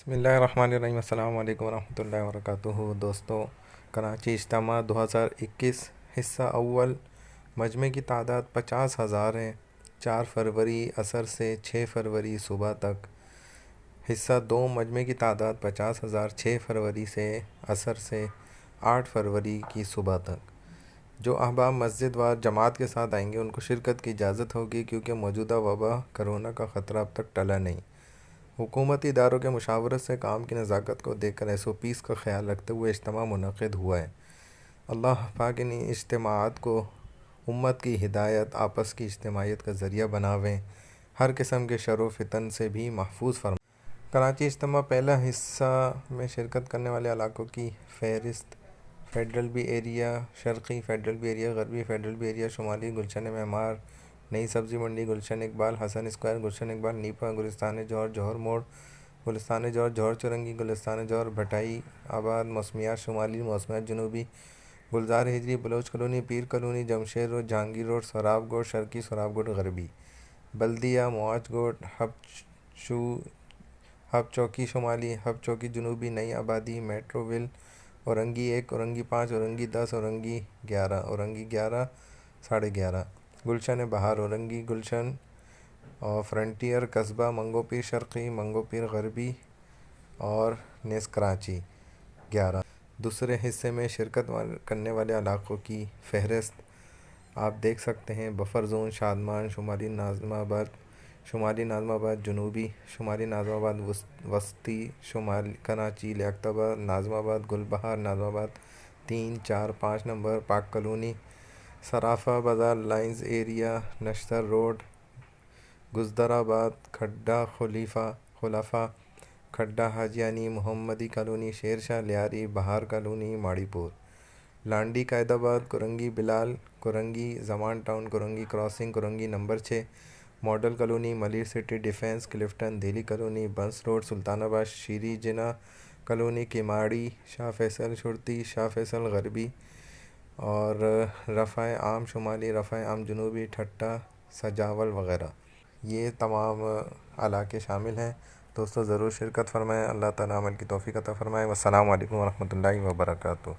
بسم اللہ الرحمن الرحیم۔ السلام علیکم ورحمۃ اللہ وبرکاتہ۔ دوستوں، کراچی اجتماع 2021 حصہ اول مجمع کی تعداد 50,000 ہے۔ 4 فروری عصر سے 6 فروری صبح تک۔ حصہ دو مجمع کی تعداد 50,000 6 فروری سے عصر سے 8 فروری کی صبح تک۔ جو احباب مسجد وار جماعت کے ساتھ آئیں گے ان کو شرکت کی اجازت ہوگی، کیونکہ موجودہ وبا کرونا کا خطرہ اب تک ٹلا نہیں۔ حکومتی اداروں کے مشاورت سے کام کی نزاکت کو دیکھ کر SOPs کا خیال رکھتے ہوئے اجتماع منعقد ہوا ہے۔ اللہ پاک ان اجتماعات کو امت کی ہدایت، آپس کی اجتماعیت کا ذریعہ بناویں، ہر قسم کے شر و فتن سے بھی محفوظ فرمائیں۔ کراچی اجتماع پہلا حصہ میں شرکت کرنے والے علاقوں کی فہرست: فیڈرل بی ایریا شرقی، فیڈرل بی ایریا غربی، فیڈرل بی ایریا شمالی، گلشن معمار، نئی سبزی منڈی، گلشن اقبال، حسن اسکوائر، گلشن اقبال، نیپا، گلستان جوہر، جوہر موڑ، گلستان جوہر، جوہر چورنگی، گلستان جوہر، بھٹائی آباد، موسمیات شمالی، موسمیات جنوبی، Gulzar Hijri, Baloch Colony, Pir Colony, Jamshed Road, Jahangir Road, Sohrab Goth شرقی، سوراب گوٹ غربی، بلدیہ، مواج گوٹ، ہب چوکی شمالی، ہب چوکی جنوبی، نئی آبادی، میٹرو ویل، اورنگی 1، اورنگی 5، اورنگی 10، اورنگی 11، اورنگی 11 11:30، گلشن بہار، اورنگی گلشن اور فرنٹیئر قصبہ، منگو پیر شرقی، منگو پیر غربی اور نیز کراچی 11۔ دوسرے حصے میں شرکت کرنے والے علاقوں کی فہرست آپ دیکھ سکتے ہیں۔ بفر زون شادمان، شمالی ناظم آباد، شمالی ناظم آباد جنوبی، شمالی ناظم آباد وسطی، شمالی کراچی، لیاقت آباد، ناظم آباد، گل بہار، ناظم آباد 3، 4، 5 نمبر، پاک کالونی، صرافہ بازار، لائنز ایریا، نشتر روڈ، گزدر آباد، کھڈا خلافہ، کھڈا حاجیانی، محمدی کالونی، شیر شاہ لیاری، بہار کالونی، ماڑی پور، لانڈی قائد آباد، Korangi Bilal, Korangi Zaman Town, Korangi Crossing, Korangi Number 6، Model Colony, Malir City, Defence, Clifton, Delhi Colony, Burns Road, Sultanabad, Shireen Jinnah Colony, Kemari, Shah Faisal شرطی، شاہ فیصل غربی اور رفع عام شمالی، رفع عام جنوبی، ٹھٹہ، سجاول وغیرہ۔ یہ تمام علاقے شامل ہیں۔ دوستو ضرور شرکت فرمائیں۔ اللہ تعالیٰ عمل کی توفیق عطا فرمائے۔ والسلام علیکم ورحمۃ اللہ وبرکاتہ۔